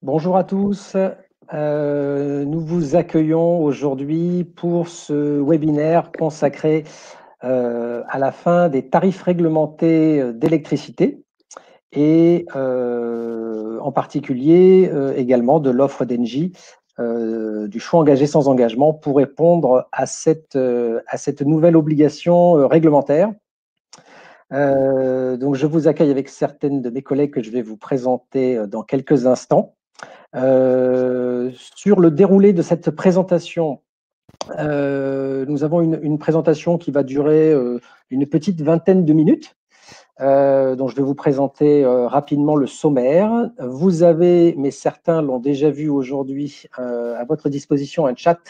Bonjour à tous. Nous vous accueillons aujourd'hui pour ce webinaire consacré à la fin des tarifs réglementés d'électricité et en particulier également de l'offre d'Engie, du choix engagé sans engagement pour répondre à cette nouvelle obligation réglementaire. Donc je vous accueille avec certaines de mes collègues que je vais vous présenter dans quelques instants. Sur le déroulé de cette présentation, nous avons une présentation qui va durer une petite vingtaine de minutes. Donc je vais vous présenter rapidement le sommaire. Vous avez, mais certains l'ont déjà vu aujourd'hui, à votre disposition un chat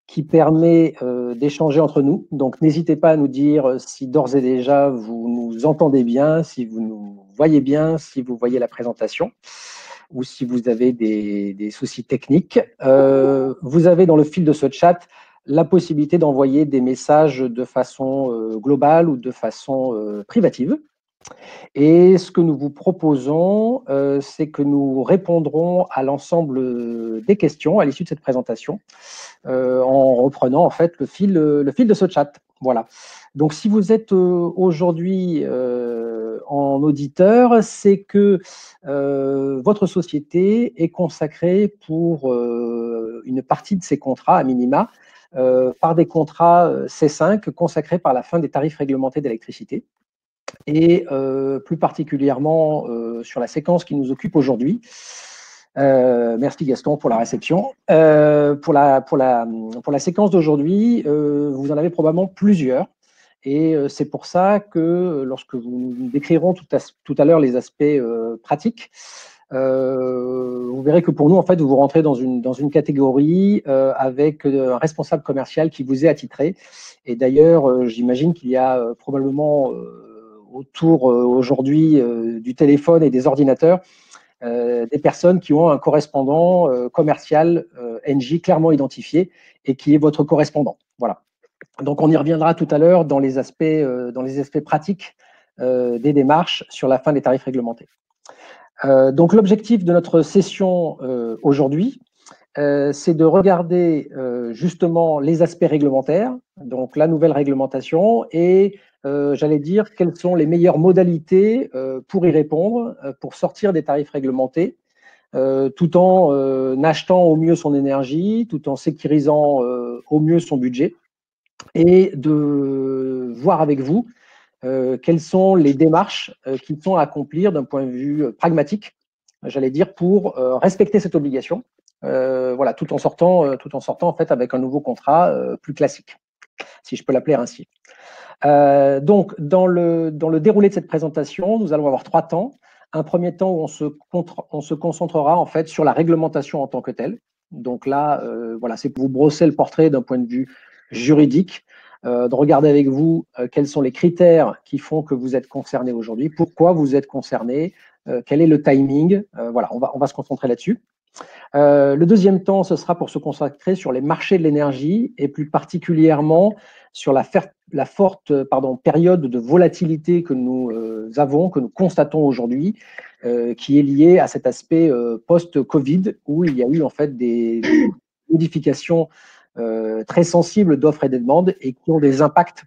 qui permet d'échanger entre nous. Donc n'hésitez pas à nous dire si d'ores et déjà vous nous entendez bien, si vous nous voyez bien, si vous voyez la présentation, ou si vous avez des soucis techniques. Vous avez dans le fil de ce chat la possibilité d'envoyer des messages de façon globale ou de façon privative. Et ce que nous vous proposons, c'est que nous répondrons à l'ensemble des questions à l'issue de cette présentation, en reprenant en fait le fil de ce chat. Voilà. Donc, si vous êtes aujourd'hui en auditeur, c'est que votre société est consacrée pour une partie de ses contrats, à minima, par des contrats C5 consacrés par la fin des tarifs réglementés d'électricité. Et plus particulièrement sur la séquence qui nous occupe aujourd'hui. Merci Gaston pour la réception. Pour la séquence d'aujourd'hui, vous en avez probablement plusieurs. Et c'est pour ça que lorsque nous décrirons tout à l'heure les aspects pratiques, vous verrez que pour nous, en fait, vous rentrez dans une catégorie avec un responsable commercial qui vous est attitré. Et d'ailleurs, j'imagine qu'il y a probablement autour aujourd'hui du téléphone et des ordinateurs, des personnes qui ont un correspondant commercial Engie clairement identifié et qui est votre correspondant. Voilà. Donc, on y reviendra tout à l'heure dans les aspects pratiques des démarches sur la fin des tarifs réglementés. Donc, l'objectif de notre session aujourd'hui, c'est de regarder justement les aspects réglementaires, donc la nouvelle réglementation, et j'allais dire quelles sont les meilleures modalités pour y répondre, pour sortir des tarifs réglementés, tout en achetant au mieux son énergie, tout en sécurisant au mieux son budget, et de voir avec vous quelles sont les démarches qui sont à accomplir d'un point de vue pragmatique, j'allais dire, pour respecter cette obligation. Voilà, tout en sortant en fait avec un nouveau contrat plus classique, si je peux l'appeler ainsi. Donc, dans le déroulé de cette présentation, nous allons avoir 3 temps. Un premier temps où on se concentrera en fait sur la réglementation en tant que telle. Donc là, voilà, c'est pour vous brosser le portrait d'un point de vue juridique, de regarder avec vous quels sont les critères qui font que vous êtes concerné aujourd'hui, pourquoi vous êtes concerné, quel est le timing. Voilà, on va se concentrer là-dessus. Le deuxième temps, ce sera pour se consacrer sur les marchés de l'énergie et plus particulièrement sur la forte période de volatilité que nous avons, que nous constatons aujourd'hui, qui est liée à cet aspect post-Covid où il y a eu en fait des modifications très sensibles d'offres et de demandes et qui ont des impacts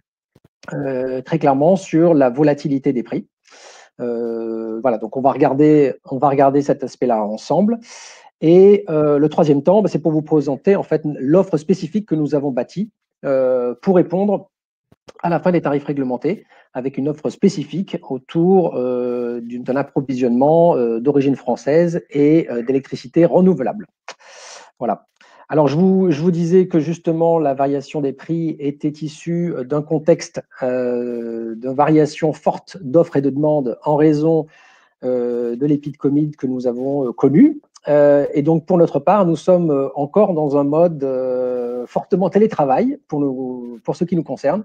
très clairement sur la volatilité des prix. Voilà, donc on va regarder cet aspect-là ensemble. Et le troisième temps, c'est pour vous présenter en fait l'offre spécifique que nous avons bâtie pour répondre à la fin des tarifs réglementés, avec une offre spécifique autour d'un approvisionnement d'origine française et d'électricité renouvelable. Voilà. Alors, je vous disais que justement, la variation des prix était issue d'un contexte de variation forte d'offres et de demandes en raison de l'épidémie que nous avons connu. Et donc, pour notre part, nous sommes encore dans un mode fortement télétravail pour ce qui nous concerne.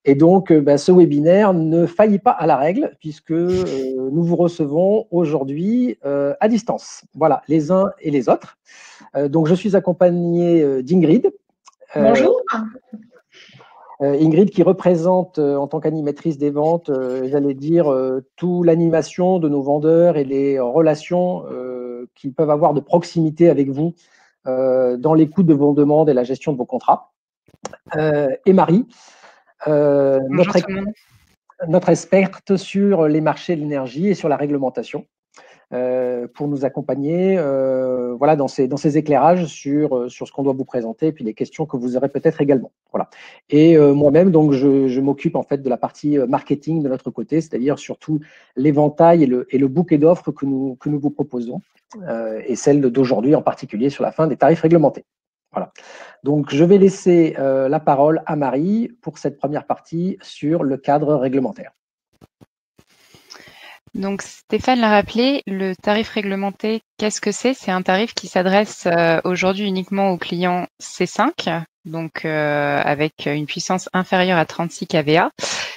Et donc, ce webinaire ne faillit pas à la règle puisque nous vous recevons aujourd'hui à distance. Voilà, les uns et les autres. Donc, je suis accompagné d'Ingrid. Bonjour. Ingrid qui représente en tant qu'animatrice des ventes, j'allais dire, toute l'animation de nos vendeurs et les relations qu'ils peuvent avoir de proximité avec vous dans l'écoute de vos demandes et la gestion de vos contrats. Et Marie, notre experte sur les marchés de l'énergie et sur la réglementation, pour nous accompagner voilà, dans ces éclairages sur ce qu'on doit vous présenter et puis les questions que vous aurez peut-être également. Voilà. Et moi-même, donc, je m'occupe en fait de la partie marketing de notre côté, c'est-à-dire surtout l'éventail et le bouquet d'offres que nous vous proposons, et celle d'aujourd'hui en particulier sur la fin des tarifs réglementés. Voilà. Donc, je vais laisser la parole à Marie pour cette première partie sur le cadre réglementaire. Donc, Stéphane l'a rappelé, le tarif réglementé, qu'est-ce que c'est? C'est un tarif qui s'adresse aujourd'hui uniquement aux clients C5, donc avec une puissance inférieure à 36 kVA,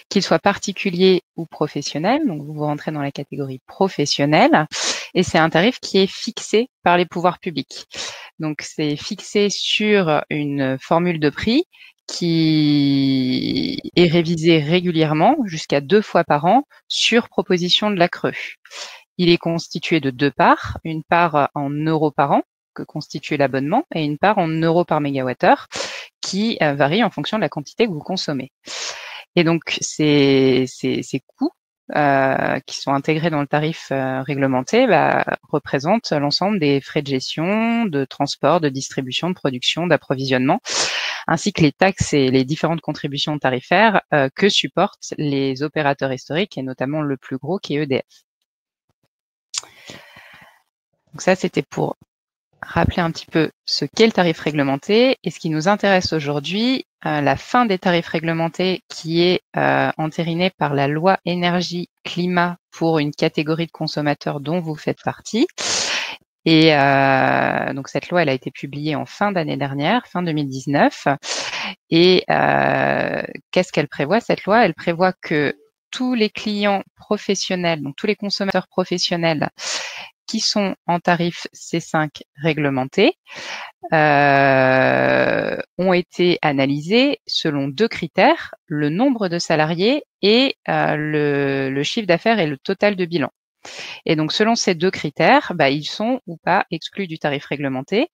qu'il soit particulier ou professionnel. Donc, vous rentrez dans la catégorie professionnelle. Et c'est un tarif qui est fixé par les pouvoirs publics. Donc, c'est fixé sur une formule de prix qui est révisée régulièrement, jusqu'à 2 fois par an, sur proposition de la CRE. Il est constitué de 2 parts, une part en euros par an, que constitue l'abonnement, et une part en euros par mégawattheure, qui varie en fonction de la quantité que vous consommez. Et donc, ces coûts qui sont intégrés dans le tarif réglementé représentent l'ensemble des frais de gestion, de transport, de distribution, de production, d'approvisionnement, ainsi que les taxes et les différentes contributions tarifaires que supportent les opérateurs historiques, et notamment le plus gros qui est EDF. Donc ça, c'était pour rappeler un petit peu ce qu'est le tarif réglementé. Et ce qui nous intéresse aujourd'hui, la fin des tarifs réglementés qui est entérinée par la loi énergie-climat pour une catégorie de consommateurs dont vous faites partie. Et donc cette loi, elle a été publiée en fin d'année dernière, fin 2019. Et qu'est-ce qu'elle prévoit, cette loi? Elle prévoit que tous les clients professionnels, donc tous les consommateurs professionnels qui sont en tarif C5 réglementé, ont été analysés selon 2 critères, le nombre de salariés et le chiffre d'affaires et le total de bilan. Et donc, selon ces 2 critères, ils sont ou pas exclus du tarif réglementé.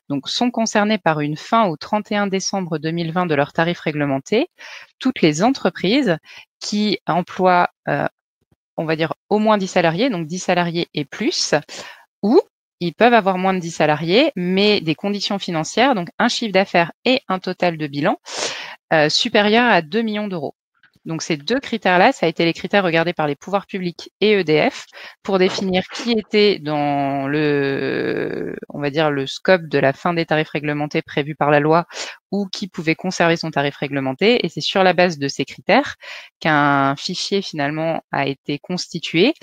Donc, sont concernés par une fin au 31 décembre 2020 de leur tarif réglementé toutes les entreprises qui emploient, on va dire, au moins 10 salariés, donc 10 salariés et plus, ou ils peuvent avoir moins de 10 salariés, mais des conditions financières, donc un chiffre d'affaires et un total de bilan supérieur à 2 millions d'euros. Donc, ces 2 critères-là, ça a été les critères regardés par les pouvoirs publics et EDF pour définir qui était dans on va dire, le scope de la fin des tarifs réglementés prévus par la loi ou qui pouvait conserver son tarif réglementé. Et c'est sur la base de ces critères qu'un fichier, finalement, a été constitué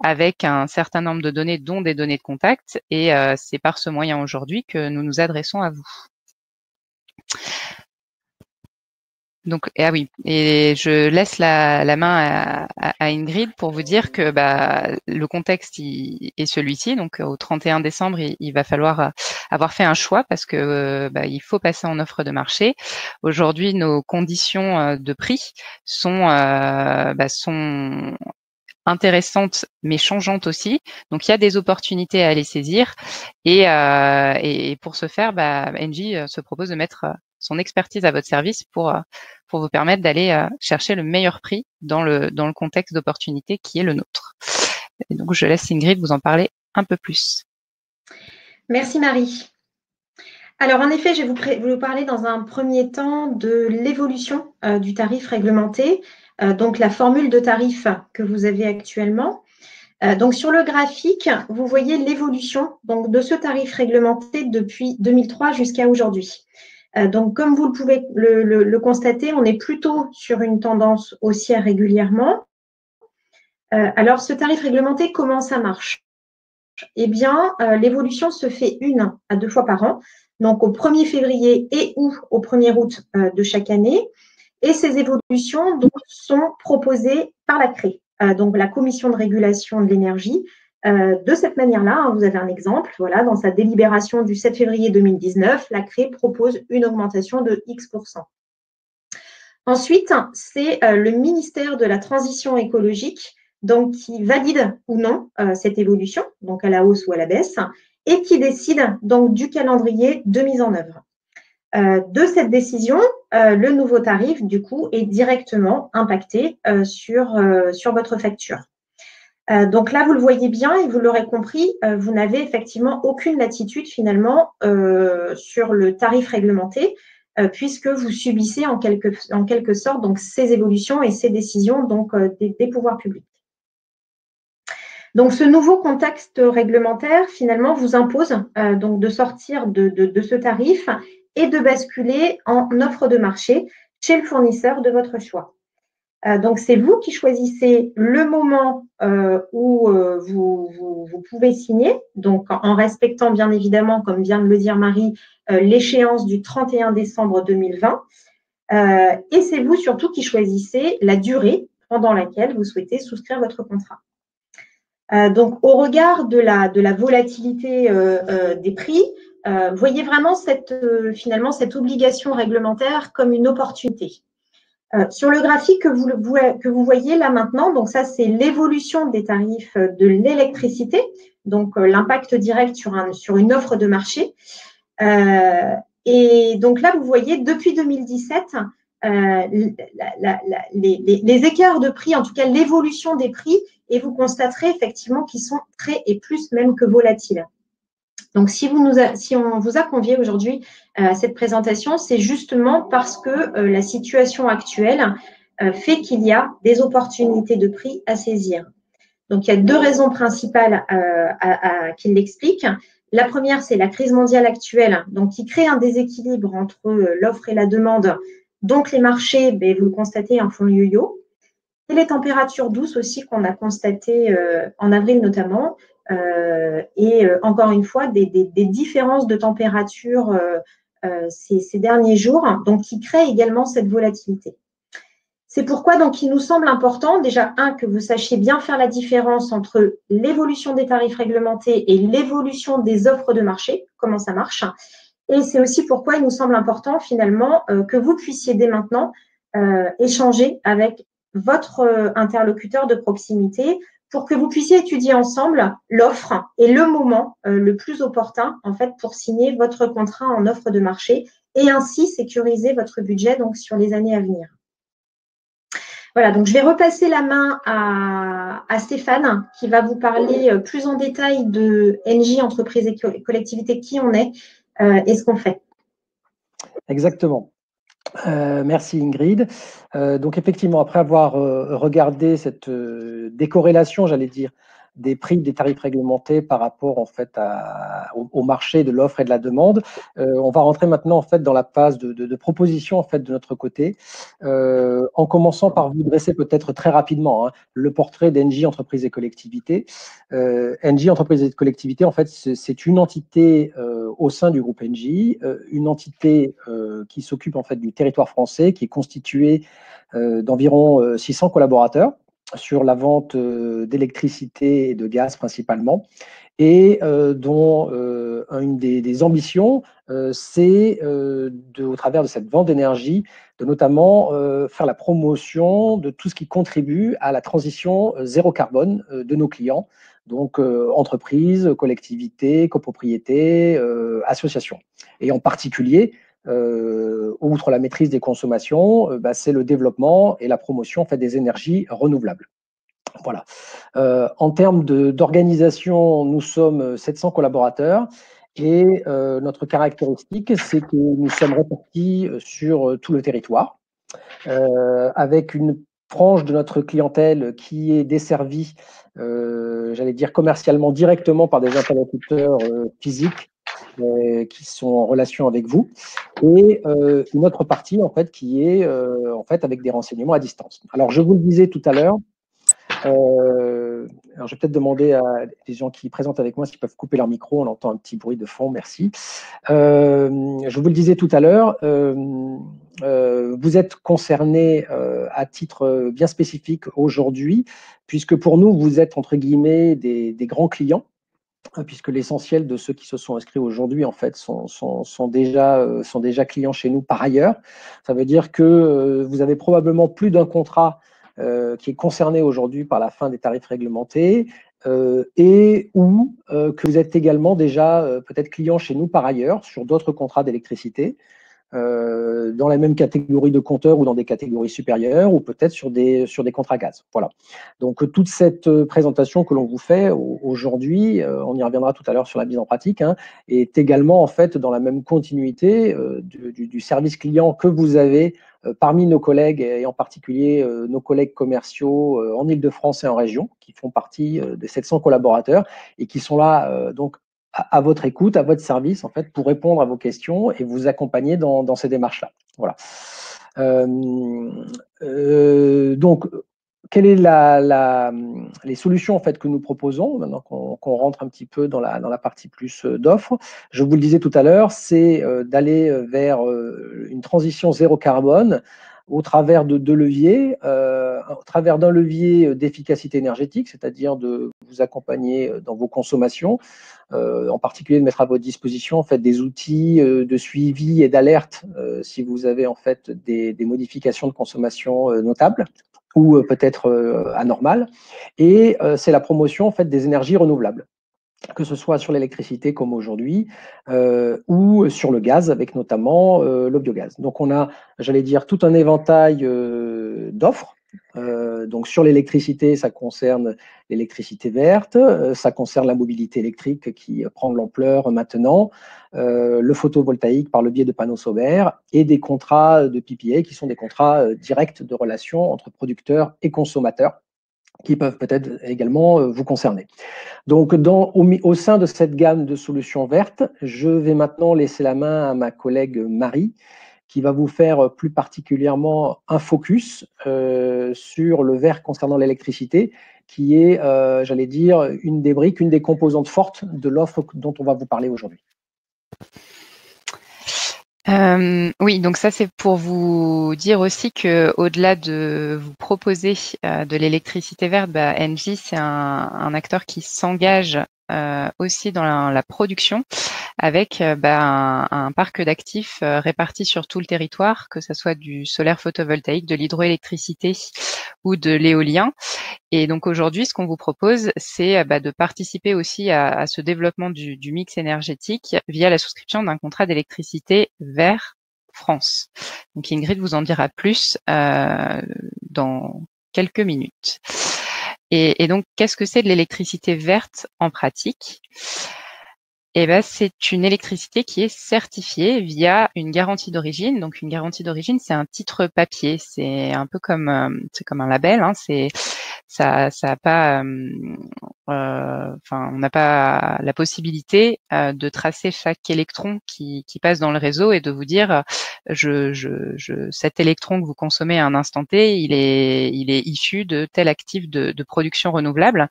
avec un certain nombre de données, dont des données de contact. Et c'est par ce moyen aujourd'hui que nous nous adressons à vous. Donc, oui, et je laisse la main à Ingrid pour vous dire que le contexte est celui-ci. Donc, au 31 décembre, il va falloir avoir fait un choix parce que il faut passer en offre de marché. Aujourd'hui, nos conditions de prix sont intéressantes mais changeantes aussi. Donc, il y a des opportunités à aller saisir. Et pour ce faire, Engie se propose de mettre son expertise à votre service pour vous permettre d'aller chercher le meilleur prix dans le contexte d'opportunité qui est le nôtre. Et donc, je laisse Ingrid vous en parler un peu plus. Merci Marie. Alors, en effet, je vais vous parler dans un premier temps de l'évolution du tarif réglementé, donc la formule de tarif que vous avez actuellement. Donc, sur le graphique, vous voyez l'évolution de ce tarif réglementé depuis 2003 jusqu'à aujourd'hui. Donc, comme vous pouvez le constater, on est plutôt sur une tendance haussière régulièrement. Alors, ce tarif réglementé, comment ça marche? Eh bien, l'évolution se fait 1 à 2 fois par an, donc au 1er février et ou au 1er août de chaque année. Et ces évolutions sont proposées par la CRE, donc la Commission de régulation de l'énergie. De cette manière-là, vous avez un exemple, voilà, dans sa délibération du 7 février 2019, la CRE propose une augmentation de X%. Ensuite, c'est le ministère de la Transition écologique donc qui valide ou non cette évolution, donc à la hausse ou à la baisse. et qui décide donc du calendrier de mise en œuvre. De cette décision, le nouveau tarif, du coup, est directement impacté sur votre facture. Donc là, vous le voyez bien et vous l'aurez compris, vous n'avez effectivement aucune latitude finalement sur le tarif réglementé puisque vous subissez en quelque sorte donc, ces évolutions et ces décisions donc, des pouvoirs publics. Donc, ce nouveau contexte réglementaire, finalement, vous impose donc de sortir de ce tarif et de basculer en offre de marché chez le fournisseur de votre choix. Donc, c'est vous qui choisissez le moment où vous pouvez signer, donc en respectant bien évidemment, comme vient de le dire Marie, l'échéance du 31 décembre 2020. Et c'est vous surtout qui choisissez la durée pendant laquelle vous souhaitez souscrire votre contrat. Donc, au regard de la volatilité des prix, voyez vraiment finalement cette obligation réglementaire comme une opportunité. Sur le graphique que vous voyez là maintenant, donc ça c'est l'évolution des tarifs de l'électricité, donc l'impact direct sur une offre de marché. Et donc là, vous voyez, depuis 2017, les écarts de prix, en tout cas l'évolution des prix, et vous constaterez effectivement qu'ils sont très et plus même que volatiles. Donc, si on vous a convié aujourd'hui à cette présentation, c'est justement parce que la situation actuelle fait qu'il y a des opportunités de prix à saisir. Donc, il y a deux raisons principales qui l'expliquent. La première, c'est la crise mondiale actuelle, donc qui crée un déséquilibre entre l'offre et la demande. Donc, les marchés, vous le constatez, en font le yo-yo. Et les températures douces aussi qu'on a constatées en avril notamment. Et encore une fois, des différences de température ces derniers jours, donc qui créent également cette volatilité. C'est pourquoi donc il nous semble important, déjà, que vous sachiez bien faire la différence entre l'évolution des tarifs réglementés et l'évolution des offres de marché, comment ça marche. Et c'est aussi pourquoi il nous semble important, finalement, que vous puissiez dès maintenant échanger avec votre interlocuteur de proximité pour que vous puissiez étudier ensemble l'offre et le moment le plus opportun, en fait, pour signer votre contrat en offre de marché et ainsi sécuriser votre budget donc, sur les années à venir. Voilà, donc je vais repasser la main à Stéphane qui va vous parler plus en détail de NJ, entreprise et collectivité, qui on est et ce qu'on fait. Exactement. Merci Ingrid. Donc effectivement, après avoir regardé cette décorrélation, j'allais dire, des prix des tarifs réglementés par rapport en fait au marché de l'offre et de la demande, on va rentrer maintenant en fait dans la phase de proposition en fait de notre côté, en commençant par vous dresser peut-être très rapidement le portrait d'Engie Entreprises et Collectivités. Engie Entreprises et Collectivités, en fait, c'est une entité au sein du groupe Engie, une entité qui s'occupe en fait du territoire français, qui est constituée d'environ 600 collaborateurs sur la vente d'électricité et de gaz principalement, et dont une des ambitions, c'est au travers de cette vente d'énergie, de notamment faire la promotion de tout ce qui contribue à la transition zéro carbone de nos clients, donc entreprises, collectivités, copropriétés, associations. Et en particulier, outre la maîtrise des consommations, c'est le développement et la promotion en fait, des énergies renouvelables. Voilà. En termes d'organisation, nous sommes 700 collaborateurs et notre caractéristique, c'est que nous sommes répartis sur tout le territoire avec une frange de notre clientèle qui est desservie, j'allais dire commercialement directement par des interlocuteurs physiques qui sont en relation avec vous, et une autre partie en fait qui est en fait avec des renseignements à distance. Alors je vous le disais tout à l'heure, alors je vais peut-être demander à des gens qui présentent avec moi s'ils peuvent couper leur micro, on entend un petit bruit de fond, merci. Je vous le disais tout à l'heure, vous êtes concernés à titre bien spécifique aujourd'hui, puisque pour nous, vous êtes entre guillemets des grands clients, puisque l'essentiel de ceux qui se sont inscrits aujourd'hui, en fait, sont déjà clients chez nous par ailleurs. Ça veut dire que vous avez probablement plus d'un contrat qui est concerné aujourd'hui par la fin des tarifs réglementés et ou que vous êtes également déjà peut-être client chez nous par ailleurs sur d'autres contrats d'électricité, dans la même catégorie de compteurs ou dans des catégories supérieures ou peut-être sur des contrats gaz. Voilà. Donc toute cette présentation que l'on vous fait aujourd'hui, on y reviendra tout à l'heure sur la mise en pratique, hein, est également en fait dans la même continuité du service client que vous avez parmi nos collègues et en particulier nos collègues commerciaux en Ile-de-France et en région qui font partie des 700 collaborateurs et qui sont là donc à votre écoute, à votre service, en fait, pour répondre à vos questions et vous accompagner dans ces démarches-là. Voilà. Donc, quelles sont les solutions en fait, que nous proposons, maintenant qu'on rentre un petit peu dans la partie plus d'offres? Je vous le disais tout à l'heure, c'est d'aller vers une transition zéro carbone au travers de deux leviers, au travers d'un levier d'efficacité énergétique, c'est-à-dire de vous accompagner dans vos consommations, en particulier de mettre à votre disposition en fait, des outils de suivi et d'alerte si vous avez en fait, des modifications de consommation notables ou peut-être anormales. Et c'est la promotion en fait, des énergies renouvelables, que ce soit sur l'électricité comme aujourd'hui ou sur le gaz avec notamment le biogaz. Donc on a, j'allais dire, tout un éventail d'offres. Donc sur l'électricité, ça concerne l'électricité verte, ça concerne la mobilité électrique qui prend de l'ampleur maintenant, le photovoltaïque par le biais de panneaux solaires et des contrats de PPA qui sont des contrats directs de relation entre producteurs et consommateurs qui peuvent peut-être également vous concerner. Donc, au sein de cette gamme de solutions vertes, je vais maintenant laisser la main à ma collègue Marie, qui va vous faire plus particulièrement un focus sur le vert concernant l'électricité, qui est, j'allais dire, une des briques, une des composantes fortes de l'offre dont on va vous parler aujourd'hui. Oui, donc ça c'est pour vous dire aussi que au-delà de vous proposer de l'électricité verte, Engie c'est un acteur qui s'engage aussi dans la production avec un parc d'actifs répartis sur tout le territoire, que ce soit du solaire photovoltaïque, de l'hydroélectricité ou de l'éolien. Et donc aujourd'hui, ce qu'on vous propose, c'est de participer aussi à ce développement du mix énergétique via la souscription d'un contrat d'électricité vert France. Donc Ingrid vous en dira plus dans quelques minutes. Et donc, qu'est-ce que c'est de l'électricité verte en pratique ? C'est une électricité qui est certifiée via une garantie d'origine. Donc, une garantie d'origine, c'est un titre papier. C'est un peu comme un label. Hein. Ça a pas, on n'a pas la possibilité de tracer chaque électron qui passe dans le réseau et de vous dire, cet électron que vous consommez à un instant T, il est issu de tel actif de production renouvelable.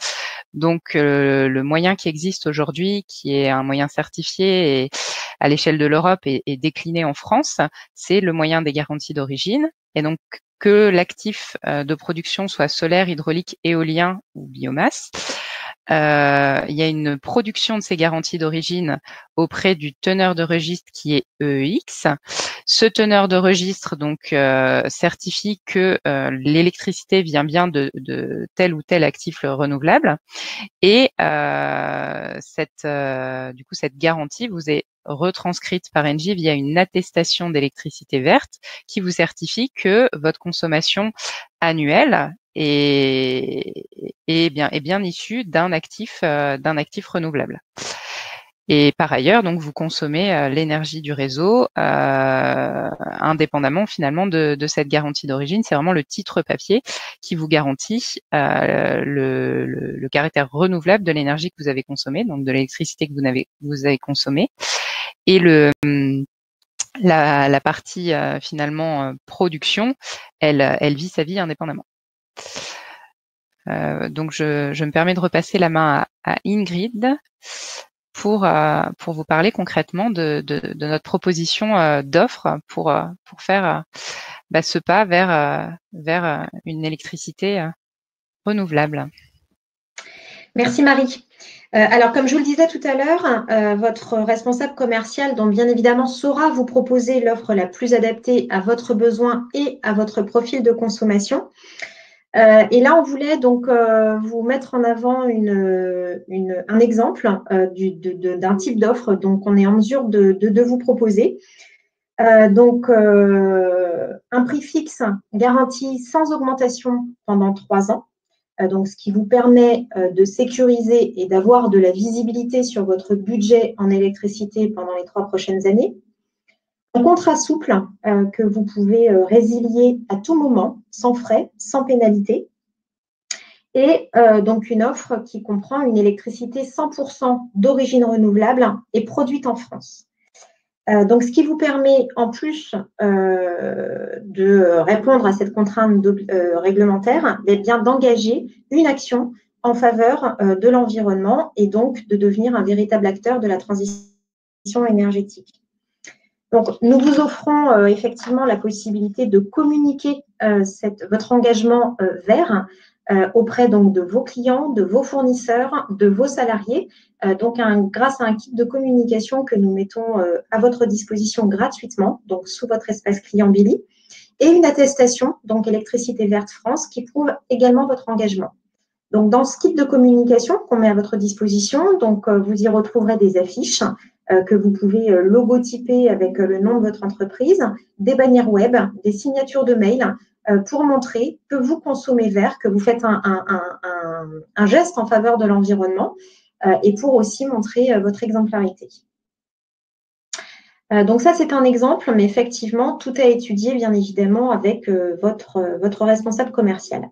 Donc, le moyen qui existe aujourd'hui, qui est un moyen certifié et à l'échelle de l'Europe et décliné en France, c'est le moyen des garanties d'origine. Et donc, que l'actif de production soit solaire, hydraulique, éolien ou biomasse. Il y a une production de ces garanties d'origine auprès du teneur de registre qui est EEX. Ce teneur de registre donc certifie que l'électricité vient bien de tel ou tel actif renouvelable et cette garantie vous est retranscrite par Engie via une attestation d'électricité verte qui vous certifie que votre consommation annuelle est bien issue d'un actif renouvelable. Et par ailleurs, donc vous consommez l'énergie du réseau indépendamment finalement de cette garantie d'origine. C'est vraiment le titre papier qui vous garantit le caractère renouvelable de l'énergie que vous avez consommée, donc de l'électricité que vous avez consommée. Et la partie finalement production, elle vit sa vie indépendamment. Donc je me permets de repasser la main à Ingrid pour vous parler concrètement de notre proposition d'offre pour faire ce pas vers une électricité renouvelable. Merci Marie. Alors, comme je vous le disais tout à l'heure, votre responsable commercial, donc bien évidemment, saura vous proposer l'offre la plus adaptée à votre besoin et à votre profil de consommation. Et là, on voulait donc vous mettre en avant un exemple d'un type d'offre donc on est en mesure de vous proposer. Donc, un prix fixe garanti sans augmentation pendant 3 ans. Donc, ce qui vous permet de sécuriser et d'avoir de la visibilité sur votre budget en électricité pendant les 3 prochaines années. Un contrat souple que vous pouvez résilier à tout moment, sans frais, sans pénalité. Et donc, une offre qui comprend une électricité 100% d'origine renouvelable et produite en France. Donc, ce qui vous permet, en plus de répondre à cette contrainte réglementaire, bien d'engager une action en faveur de l'environnement et donc de devenir un véritable acteur de la transition énergétique. Donc, nous vous offrons effectivement la possibilité de communiquer votre engagement vert auprès donc de vos clients, de vos fournisseurs, de vos salariés, donc grâce à un kit de communication que nous mettons à votre disposition gratuitement, donc sous votre espace client Billy, et une attestation, donc Électricité Verte France, qui prouve également votre engagement. Donc, dans ce kit de communication qu'on met à votre disposition, donc vous y retrouverez des affiches que vous pouvez logotyper avec le nom de votre entreprise, des bannières web, des signatures de mail pour montrer que vous consommez vert, que vous faites un geste en faveur de l'environnement et pour aussi montrer votre exemplarité. Donc ça, c'est un exemple, mais effectivement, tout à étudier, bien évidemment, avec votre responsable commercial.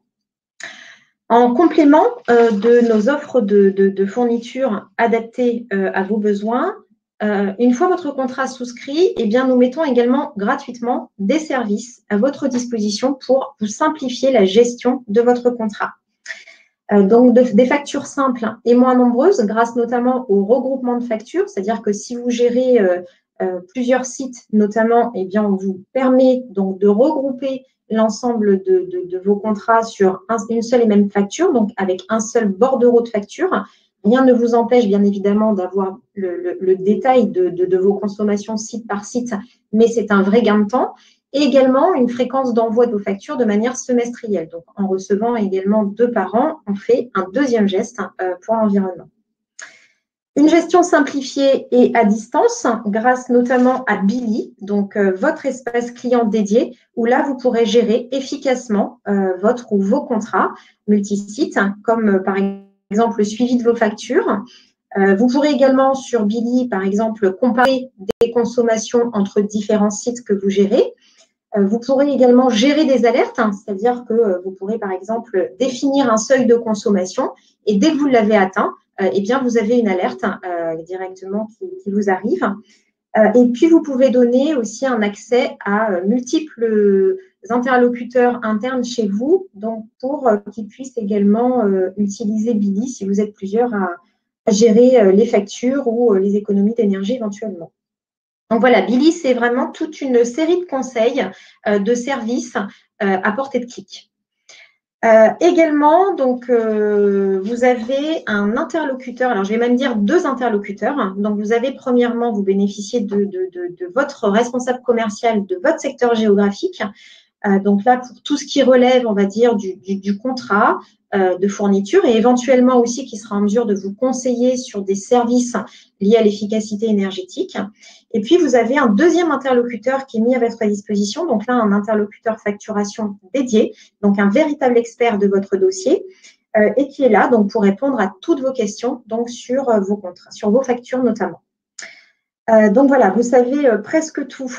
En complément de nos offres de fourniture adaptées à vos besoins, une fois votre contrat souscrit, eh bien, nous mettons également gratuitement des services à votre disposition pour vous simplifier la gestion de votre contrat. Donc, des factures simples et moins nombreuses, grâce notamment au regroupement de factures, c'est-à-dire que si vous gérez plusieurs sites notamment, eh bien, on vous permet donc de regrouper l'ensemble de vos contrats sur une seule et même facture, donc avec un seul bordereau de facture. Rien ne vous empêche, bien évidemment, d'avoir le détail de vos consommations site par site, mais c'est un vrai gain de temps. Et également une fréquence d'envoi de vos factures de manière semestrielle. Donc, en recevant également 2 par an, on fait un deuxième geste pour l'environnement. Une gestion simplifiée et à distance, grâce notamment à Billy, donc votre espace client dédié, où là, vous pourrez gérer efficacement votre ou vos contrats multisites, comme par exemple le suivi de vos factures. Vous pourrez également sur Billy, par exemple, comparer des consommations entre différents sites que vous gérez. Vous pourrez également gérer des alertes, c'est-à-dire que vous pourrez, par exemple, définir un seuil de consommation et dès que vous l'avez atteint, eh bien, vous avez une alerte directement qui vous arrive. Et puis, vous pouvez donner aussi un accès à multiples interlocuteurs internes chez vous, donc pour qu'ils puissent également utiliser Billy si vous êtes plusieurs à gérer les factures ou les économies d'énergie éventuellement. Donc voilà, Billy, c'est vraiment toute une série de conseils, de services à portée de clic. Également, donc, vous avez un interlocuteur, alors je vais même dire 2 interlocuteurs. Donc, vous avez premièrement, vous bénéficiez de votre responsable commercial de votre secteur géographique. Donc là, pour tout ce qui relève, on va dire, du contrat de fourniture et éventuellement aussi qui sera en mesure de vous conseiller sur des services liés à l'efficacité énergétique. Et puis, vous avez un deuxième interlocuteur qui est mis à votre disposition. Donc là, un interlocuteur facturation dédié, donc un véritable expert de votre dossier et qui est là donc pour répondre à toutes vos questions donc sur vos contrats, sur vos factures notamment. Donc voilà, vous savez presque tout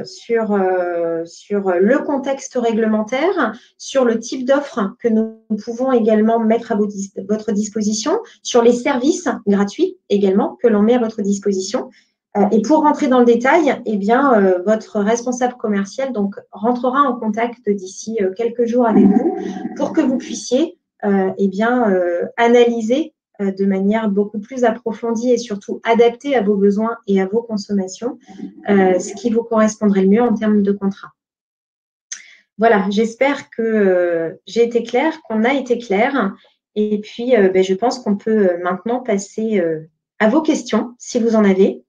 sur le contexte réglementaire, sur le type d'offre que nous pouvons également mettre à votre disposition, sur les services gratuits également que l'on met à votre disposition. Et pour rentrer dans le détail, eh bien, votre responsable commercial donc, rentrera en contact d'ici quelques jours avec vous pour que vous puissiez eh bien, analyser de manière beaucoup plus approfondie et surtout adaptée à vos besoins et à vos consommations, ce qui vous correspondrait le mieux en termes de contrat. Voilà, j'espère que j'ai été claire, qu'on a été clair. Et puis, je pense qu'on peut maintenant passer à vos questions, si vous en avez.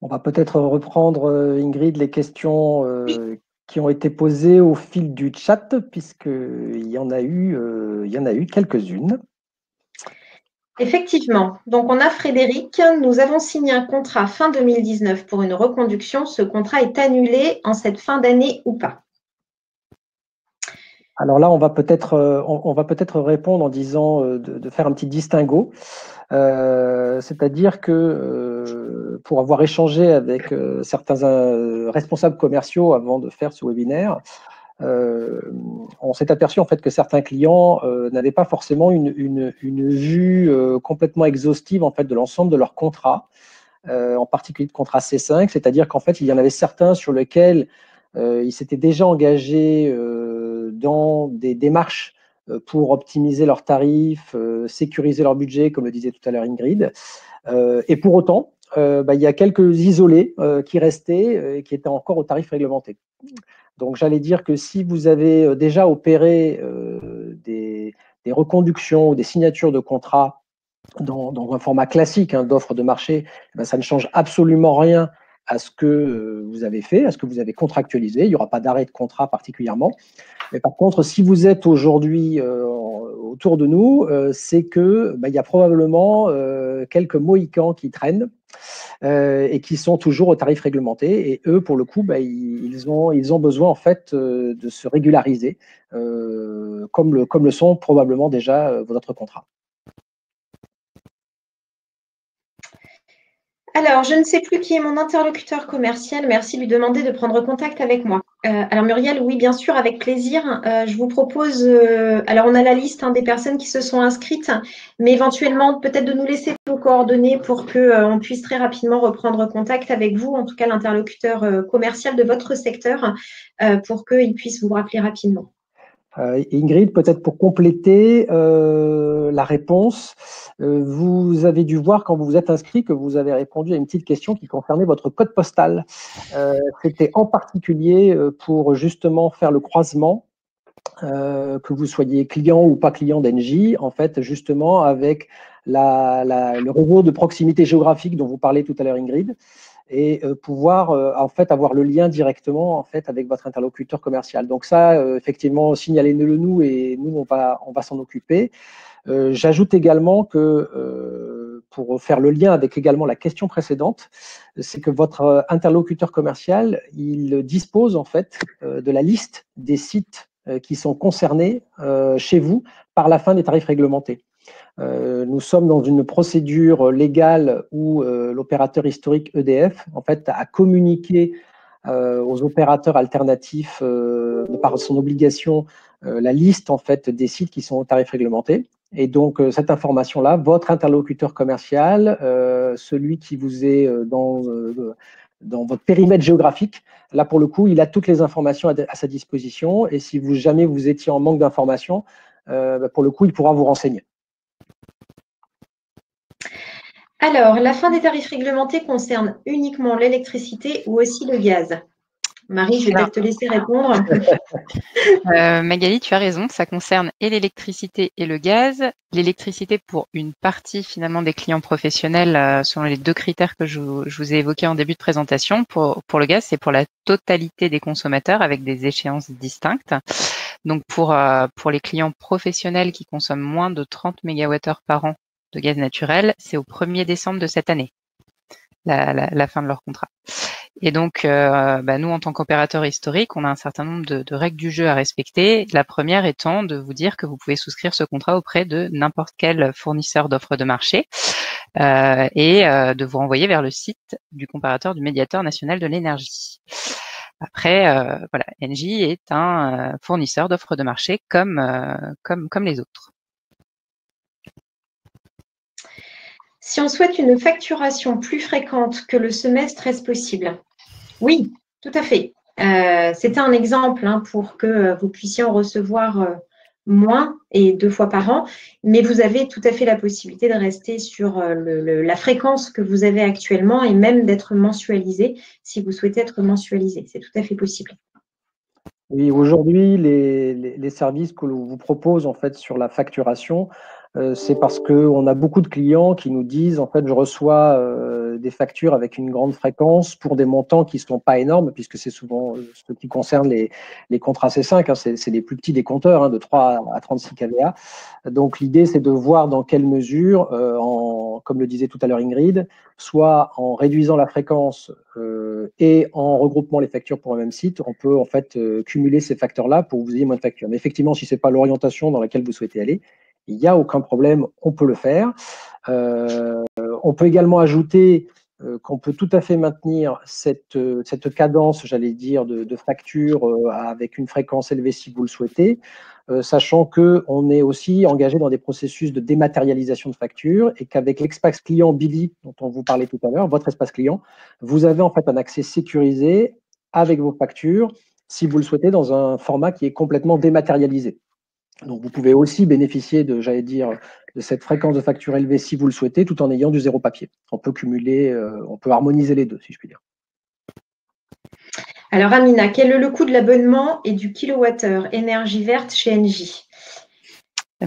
On va peut-être reprendre, Ingrid, les questions Oui. qui ont été posées au fil du chat, puisqu'il y en a eu quelques-unes. Effectivement. Donc, on a Frédéric. Nous avons signé un contrat fin 2019 pour une reconduction. Ce contrat est annulé en cette fin d'année ou pas? Alors là, on va peut-être répondre en disant de faire un petit distinguo. C'est-à-dire que pour avoir échangé avec certains responsables commerciaux avant de faire ce webinaire, on s'est aperçu en fait que certains clients n'avaient pas forcément une vue complètement exhaustive en fait de l'ensemble de leurs contrats, en particulier de contrats C5, c'est-à-dire qu'en fait il y en avait certains sur lesquels ils s'étaient déjà engagés dans des démarches pour optimiser leurs tarifs, sécuriser leur budget, comme le disait tout à l'heure Ingrid. Et pour autant, il y a quelques isolés qui restaient et qui étaient encore au tarif réglementé. Donc, j'allais dire que si vous avez déjà opéré des reconductions ou des signatures de contrats dans un format classique d'offre de marché, ça ne change absolument rien à ce que vous avez fait, à ce que vous avez contractualisé. Il n'y aura pas d'arrêt de contrat particulièrement. Mais par contre, si vous êtes aujourd'hui autour de nous, c'est que il y a probablement quelques mohicans qui traînent et qui sont toujours au tarif réglementé. Et eux, pour le coup, ils ont besoin en fait de se régulariser, comme le sont probablement déjà votre contrat. Alors, je ne sais plus qui est mon interlocuteur commercial. Merci de lui demander de prendre contact avec moi. Alors, Muriel, oui, bien sûr, avec plaisir. Je vous propose, alors on a la liste des personnes qui se sont inscrites, mais éventuellement, peut-être de nous laisser vos coordonnées pour qu'on puisse très rapidement reprendre contact avec vous, en tout cas l'interlocuteur commercial de votre secteur, pour qu'il puisse vous rappeler rapidement. Ingrid, peut-être pour compléter la réponse, vous avez dû voir quand vous vous êtes inscrit que vous avez répondu à une petite question qui concernait votre code postal. C'était en particulier pour justement faire le croisement, que vous soyez client ou pas client d'Engie, en fait, justement avec le réseau de proximité géographique dont vous parlez tout à l'heure, Ingrid, et pouvoir en fait avoir le lien directement en fait avec votre interlocuteur commercial. Donc ça, effectivement, signalez-le nous et nous on va s'en occuper. J'ajoute également que pour faire le lien avec également la question précédente, c'est que votre interlocuteur commercial, il dispose en fait de la liste des sites qui sont concernés chez vous par la fin des tarifs réglementés. Nous sommes dans une procédure légale où l'opérateur historique EDF en fait, a communiqué aux opérateurs alternatifs, de par son obligation, la liste en fait, des sites qui sont au tarif réglementé. Et donc, cette information-là, votre interlocuteur commercial, celui qui vous est dans votre périmètre géographique, là, pour le coup, il a toutes les informations à sa disposition. Et si jamais vous étiez en manque d'informations, pour le coup, il pourra vous renseigner. Alors, la fin des tarifs réglementés concerne uniquement l'électricité ou aussi le gaz? Marie, je vais peut-être te laisser répondre. Magali, tu as raison, ça concerne et l'électricité et le gaz. L'électricité pour une partie finalement des clients professionnels selon les deux critères que je vous ai évoqués en début de présentation. Pour le gaz, c'est pour la totalité des consommateurs avec des échéances distinctes. Donc pour les clients professionnels qui consomment moins de 30 MWh par an de gaz naturel, c'est au 1er décembre de cette année, la fin de leur contrat. Et donc, nous, en tant qu'opérateur historique, on a un certain nombre de règles du jeu à respecter. La première étant de vous dire que vous pouvez souscrire ce contrat auprès de n'importe quel fournisseur d'offres de marché et de vous renvoyer vers le site du comparateur du médiateur national de l'énergie. Après, voilà, Engie est un fournisseur d'offres de marché comme les autres. Si on souhaite une facturation plus fréquente que le semestre, est-ce possible? Oui, tout à fait. C'était un exemple pour que vous puissiez en recevoir moins et 2 fois par an, mais vous avez tout à fait la possibilité de rester sur la fréquence que vous avez actuellement et même d'être mensualisé si vous souhaitez être mensualisé. C'est tout à fait possible. Oui, aujourd'hui, les services que l'on vous propose en fait sur la facturation c'est parce qu'on a beaucoup de clients qui nous disent, en fait, je reçois des factures avec une grande fréquence pour des montants qui ne sont pas énormes, puisque c'est souvent ce qui concerne les contrats C5, hein, c'est les plus petits des compteurs, hein, de 3 à 36 kVA. Donc, l'idée, c'est de voir dans quelle mesure, comme le disait tout à l'heure Ingrid, soit en réduisant la fréquence et en regroupant les factures pour un même site, on peut en fait cumuler ces facteurs-là pour que vous ayez moins de factures. Mais effectivement, si ce n'est pas l'orientation dans laquelle vous souhaitez aller, il n'y a aucun problème, on peut le faire. On peut également ajouter qu'on peut tout à fait maintenir cette cadence, j'allais dire, de facture avec une fréquence élevée si vous le souhaitez, sachant qu'on est aussi engagé dans des processus de dématérialisation de factures et qu'avec l'espace client Billy, dont on vous parlait tout à l'heure, votre espace client, vous avez en fait un accès sécurisé avec vos factures, si vous le souhaitez, dans un format qui est complètement dématérialisé. Donc, vous pouvez aussi bénéficier de, j'allais dire, de cette fréquence de facture élevée si vous le souhaitez, tout en ayant du zéro papier. On peut cumuler, on peut harmoniser les deux, si je puis dire. Alors, Amina, quel est le coût de l'abonnement et du kilowattheure énergie verte chez Engie?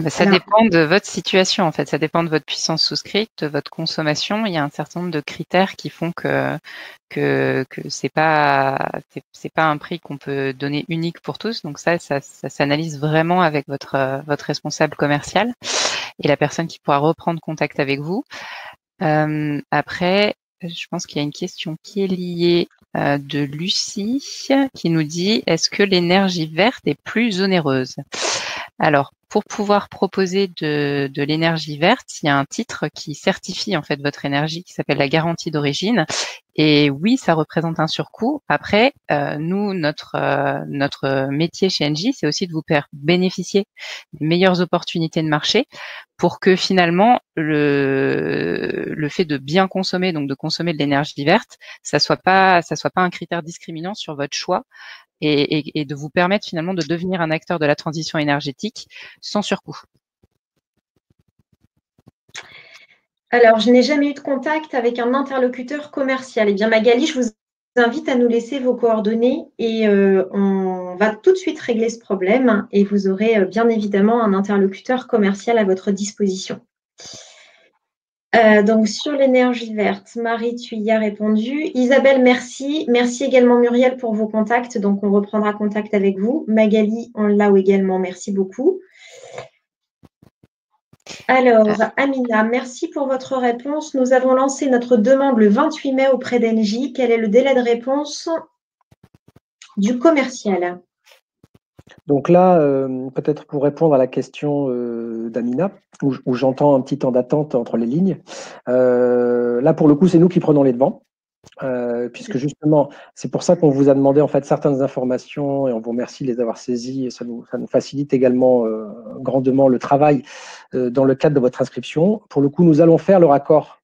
Ça dépend de votre situation, en fait. Ça dépend de votre puissance souscrite, de votre consommation. Il y a un certain nombre de critères qui font que c'est pas un prix qu'on peut donner unique pour tous. Donc ça s'analyse vraiment avec votre responsable commercial et la personne qui pourra reprendre contact avec vous. Après, je pense qu'il y a une question qui est liée de Lucie qui nous dit: est-ce que l'énergie verte est plus onéreuse? Alors, pour pouvoir proposer de l'énergie verte, il y a un titre qui certifie en fait votre énergie qui s'appelle la garantie d'origine. Et oui, ça représente un surcoût. Après, nous, notre métier chez Engie, c'est aussi de vous faire bénéficier des meilleures opportunités de marché pour que finalement le fait de bien consommer, donc de consommer de l'énergie verte, ça soit pas un critère discriminant sur votre choix. Et de vous permettre finalement de devenir un acteur de la transition énergétique sans surcoût. Alors, je n'ai jamais eu de contact avec un interlocuteur commercial. Eh bien, Magali, je vous invite à nous laisser vos coordonnées et on va tout de suite régler ce problème et vous aurez bien évidemment un interlocuteur commercial à votre disposition. Donc, sur l'énergie verte, Marie, tu y as répondu. Isabelle, merci. Merci également Muriel pour vos contacts. Donc, on reprendra contact avec vous. Magali, on l'a également. Merci beaucoup. Alors, Amina, merci pour votre réponse. Nous avons lancé notre demande le 28 mai auprès d'Engie. Quel est le délai de réponse du commercial? Donc là, peut-être pour répondre à la question d'Amina, où j'entends un petit temps d'attente entre les lignes, là, pour le coup, c'est nous qui prenons les devants. Puisque justement, c'est pour ça qu'on vous a demandé en fait certaines informations et on vous remercie de les avoir saisies. Et ça nous facilite également grandement le travail dans le cadre de votre inscription. Pour le coup, nous allons faire le raccord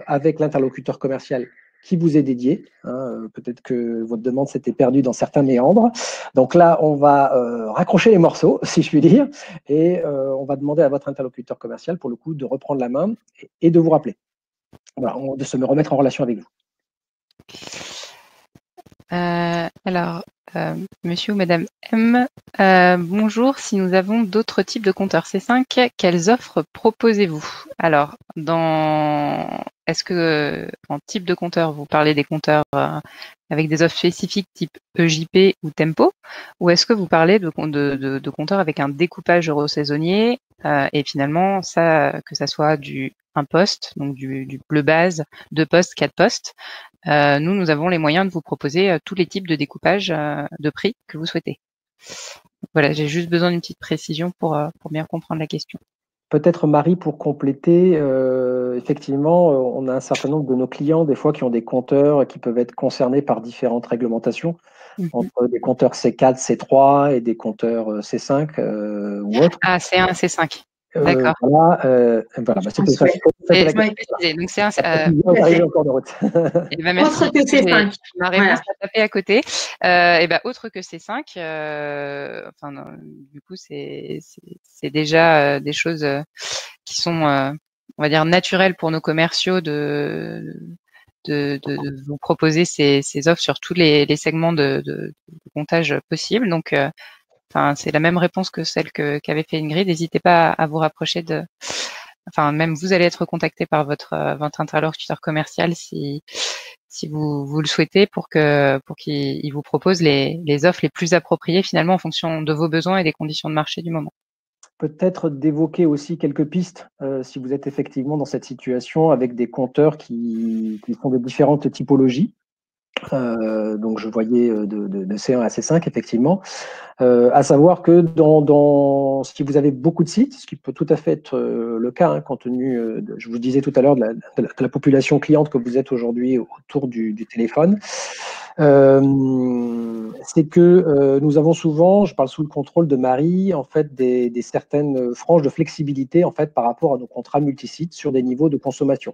avec l'interlocuteur commercial qui vous est dédié. Peut-être que votre demande s'était perdue dans certains méandres. Donc là, on va raccrocher les morceaux, si je puis dire, et on va demander à votre interlocuteur commercial, pour le coup, de reprendre la main et de vous rappeler, voilà, de se remettre en relation avec vous. Alors, monsieur ou madame M, bonjour. Si nous avons d'autres types de compteurs C5, quelles offres proposez-vous? Alors, est-ce que en type de compteur, vous parlez des compteurs avec des offres spécifiques type EJP ou Tempo, ou est-ce que vous parlez de compteurs avec un découpage euro-saisonnier et finalement, que ça soit un poste, donc du bleu base, 2 postes, 4 postes, nous avons les moyens de vous proposer tous les types de découpage de prix que vous souhaitez. Voilà, j'ai juste besoin d'une petite précision pour bien comprendre la question. Peut-être Marie, pour compléter, effectivement, on a un certain nombre de nos clients, des fois, qui ont des compteurs qui peuvent être concernés par différentes réglementations, entre des compteurs C4, C3 et des compteurs C5 ou autres. Ah, C1, C5. D'accord. Voilà, c'était ça. Donc c'est un. Encore de route. Autre que C5. Ma réponse a tapé à côté. Autre que C5, du coup, c'est déjà des choses qui sont, on va dire, naturelles pour nos commerciaux de vous proposer ces offres sur tous les segments de comptage possibles. Donc, c'est la même réponse que celle qu'avait fait Ingrid. N'hésitez pas à vous rapprocher enfin même vous allez être contacté par votre interlocuteur commercial si vous le souhaitez pour qu'il vous propose les offres les plus appropriées finalement en fonction de vos besoins et des conditions de marché du moment. Peut-être d'évoquer aussi quelques pistes si vous êtes effectivement dans cette situation avec des compteurs qui font de différentes typologies. Donc je voyais de C1 à C5 effectivement. À savoir que si vous avez beaucoup de sites, ce qui peut tout à fait être le cas, hein, compte tenu, je vous disais tout à l'heure, de la population cliente que vous êtes aujourd'hui autour du téléphone, c'est que nous avons souvent, je parle sous le contrôle de Marie, en fait, des certaines franges de flexibilité en fait, par rapport à nos contrats multisites sur des niveaux de consommation.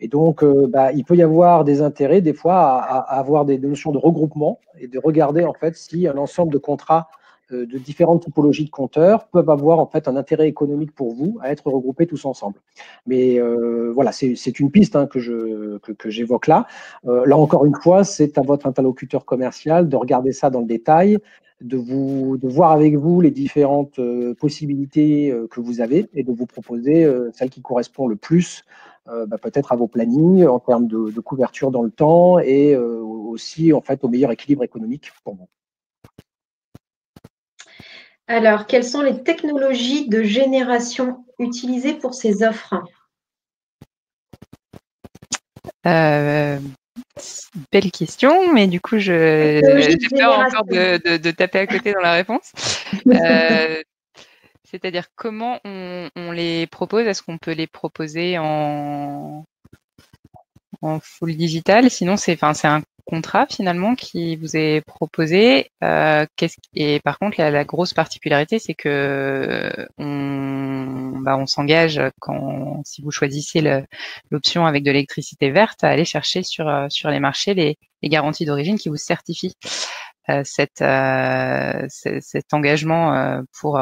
Et donc, il peut y avoir des intérêts, des fois, à avoir des notions de regroupement et de regarder, en fait, si un ensemble de contrats de différentes typologies de compteurs peuvent avoir, en fait, un intérêt économique pour vous à être regroupés tous ensemble. Mais voilà, c'est une piste hein, que j'évoque là. Là, encore une fois, c'est à votre interlocuteur commercial de regarder ça dans le détail, de voir avec vous les différentes possibilités que vous avez et de vous proposer celle qui correspond le plus peut-être à vos plannings en termes de couverture dans le temps et aussi en fait au meilleur équilibre économique pour vous. Alors, quelles sont les technologies de génération utilisées pour ces offres? Belle question, mais du coup, j'ai peur encore de taper à côté dans la réponse. C'est-à-dire comment on les propose? Est-ce qu'on peut les proposer en full digital? Sinon, c'est un contrat finalement qui vous est proposé. Et par contre, la grosse particularité, c'est que on s'engage si vous choisissez l'option avec de l'électricité verte à aller chercher sur les marchés les garanties d'origine qui vous certifient cet engagement pour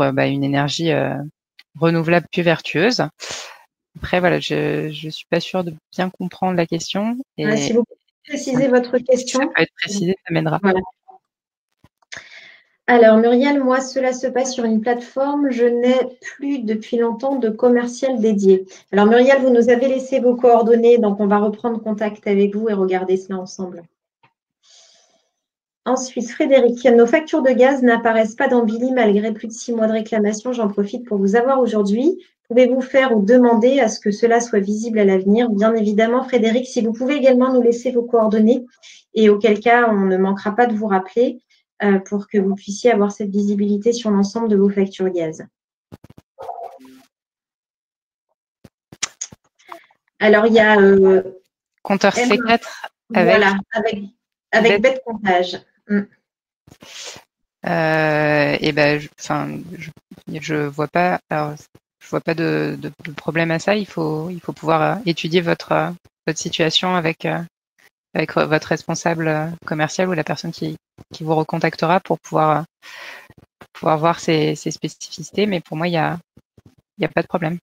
une énergie renouvelable plus vertueuse. Après, voilà, je suis pas sûre de bien comprendre la question. Et si vous pouvez préciser votre question. Ça peut être précisé, ça m'aidera. Voilà. Alors, Muriel, moi, cela se passe sur une plateforme. Je n'ai plus depuis longtemps de commercial dédié. Alors, Muriel, vous nous avez laissé vos coordonnées, donc on va reprendre contact avec vous et regarder cela ensemble. Ensuite, Frédéric, nos factures de gaz n'apparaissent pas dans Billy malgré plus de 6 mois de réclamation. J'en profite pour vous avoir aujourd'hui. Pouvez-vous faire ou demander à ce que cela soit visible à l'avenir? Bien évidemment, Frédéric, si vous pouvez également nous laisser vos coordonnées et auquel cas, on ne manquera pas de vous rappeler pour que vous puissiez avoir cette visibilité sur l'ensemble de vos factures gaz. Alors, il y a… compteur C4 voilà, avec bête comptage. Je vois pas. Alors, je vois pas de problème à ça. Il faut pouvoir étudier votre situation avec votre responsable commercial ou la personne qui vous recontactera pour pouvoir voir ces spécificités. Mais pour moi, il y a pas de problème.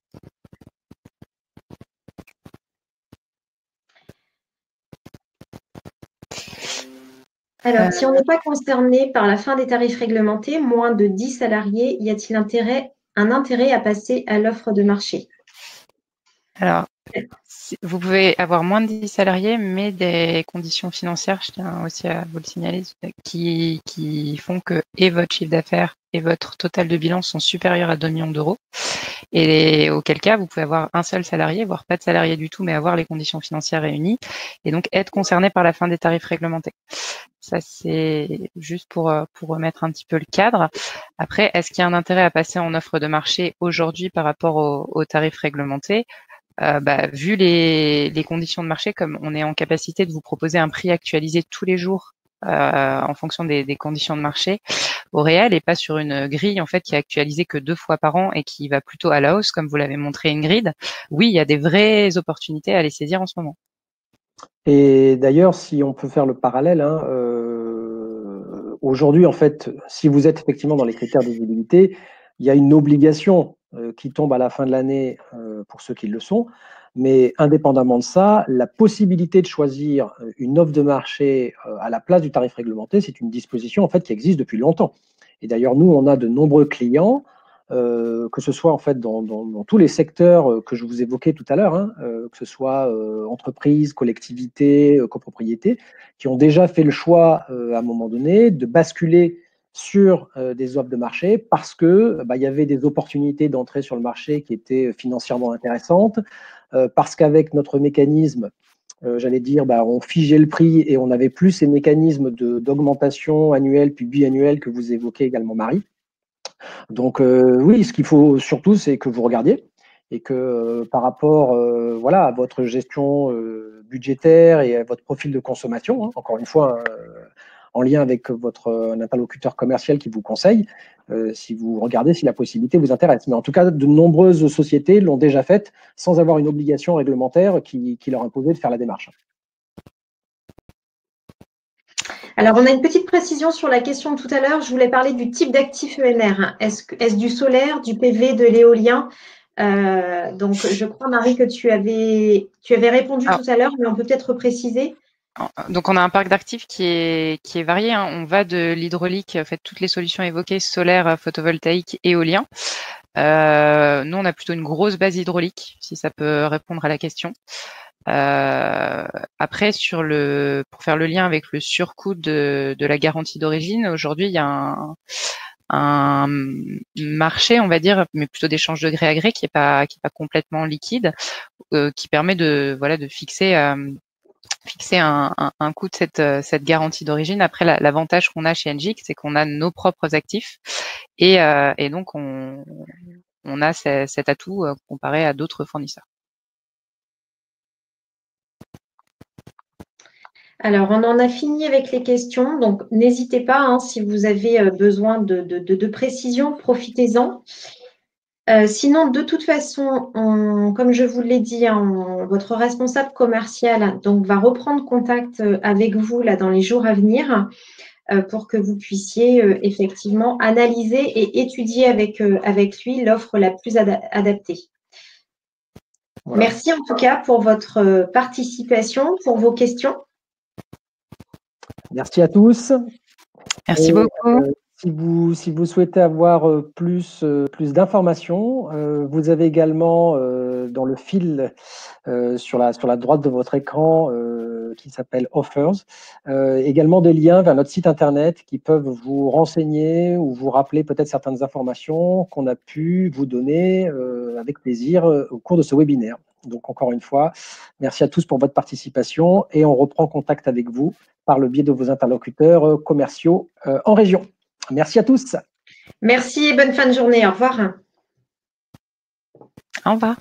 Alors, si on n'est pas concerné par la fin des tarifs réglementés, moins de 10 salariés, y a-t-il un intérêt à passer à l'offre de marché? Alors, vous pouvez avoir moins de 10 salariés, mais des conditions financières, je tiens aussi à vous le signaler, qui font que et votre chiffre d'affaires et votre total de bilan sont supérieurs à 2 millions d'euros. Et auquel cas, vous pouvez avoir un seul salarié, voire pas de salarié du tout, mais avoir les conditions financières réunies, et donc être concerné par la fin des tarifs réglementés. Ça, c'est juste pour remettre un petit peu le cadre. Après, est-ce qu'il y a un intérêt à passer en offre de marché aujourd'hui par rapport aux tarifs réglementés? Vu les conditions de marché, comme on est en capacité de vous proposer un prix actualisé tous les jours en fonction des conditions de marché au réel et pas sur une grille en fait qui est actualisée que 2 fois par an et qui va plutôt à la hausse comme vous l'avez montré Ingrid, oui, il y a des vraies opportunités à les saisir en ce moment. Et d'ailleurs, si on peut faire le parallèle, hein, aujourd'hui, en fait, si vous êtes effectivement dans les critères d'éligibilité, il y a une obligation qui tombe à la fin de l'année pour ceux qui le sont. Mais indépendamment de ça, la possibilité de choisir une offre de marché à la place du tarif réglementé, c'est une disposition en fait qui existe depuis longtemps. Et d'ailleurs, nous, on a de nombreux clients que ce soit en fait dans tous les secteurs que je vous évoquais tout à l'heure, hein, que ce soit entreprises, collectivités, copropriétés, qui ont déjà fait le choix à un moment donné de basculer sur des offres de marché parce que il y avait des opportunités d'entrée sur le marché qui étaient financièrement intéressantes, parce qu'avec notre mécanisme, j'allais dire, on figeait le prix et on n'avait plus ces mécanismes d'augmentation annuelle puis biannuelle que vous évoquez également, Marie. Donc oui, ce qu'il faut surtout, c'est que vous regardiez et que par rapport voilà, à votre gestion budgétaire et à votre profil de consommation, hein, encore une fois, en lien avec votre interlocuteur commercial qui vous conseille, si vous regardez si la possibilité vous intéresse. Mais en tout cas, de nombreuses sociétés l'ont déjà faite sans avoir une obligation réglementaire qui leur imposait de faire la démarche. Alors, on a une petite précision sur la question de tout à l'heure. Je voulais parler du type d'actif ENR. Est-ce du solaire, du PV, de l'éolien? Donc, je crois, Marie, que tu avais répondu tout à l'heure, mais on peut peut-être préciser. Donc, on a un parc d'actifs qui est varié, hein. On va de l'hydraulique, en fait, toutes les solutions évoquées, solaire, photovoltaïque, éolien. Nous, on a plutôt une grosse base hydraulique, si ça peut répondre à la question. Après, pour faire le lien avec le surcoût de la garantie d'origine, aujourd'hui, il y a un marché, on va dire, mais plutôt d'échange de gré à gré qui est pas complètement liquide, qui permet de fixer un coût de cette garantie d'origine. Après, l'avantage qu'on a chez Engic, c'est qu'on a nos propres actifs et donc on a cet atout comparé à d'autres fournisseurs. Alors, on en a fini avec les questions, donc n'hésitez pas, hein, si vous avez besoin de précision, profitez-en. Sinon, de toute façon, comme je vous l'ai dit, hein, votre responsable commercial donc, va reprendre contact avec vous là, dans les jours à venir pour que vous puissiez effectivement analyser et étudier avec lui l'offre la plus adaptée. Voilà. Merci en tout cas pour votre participation, pour vos questions. Merci à tous. Merci beaucoup. Si vous souhaitez avoir plus d'informations, vous avez également dans le fil sur la droite de votre écran qui s'appelle Offers, également des liens vers notre site internet qui peuvent vous renseigner ou vous rappeler peut-être certaines informations qu'on a pu vous donner avec plaisir au cours de ce webinaire. Donc encore une fois, merci à tous pour votre participation et on reprend contact avec vous par le biais de vos interlocuteurs commerciaux en région. Merci à tous. Merci et bonne fin de journée. Au revoir. Au revoir.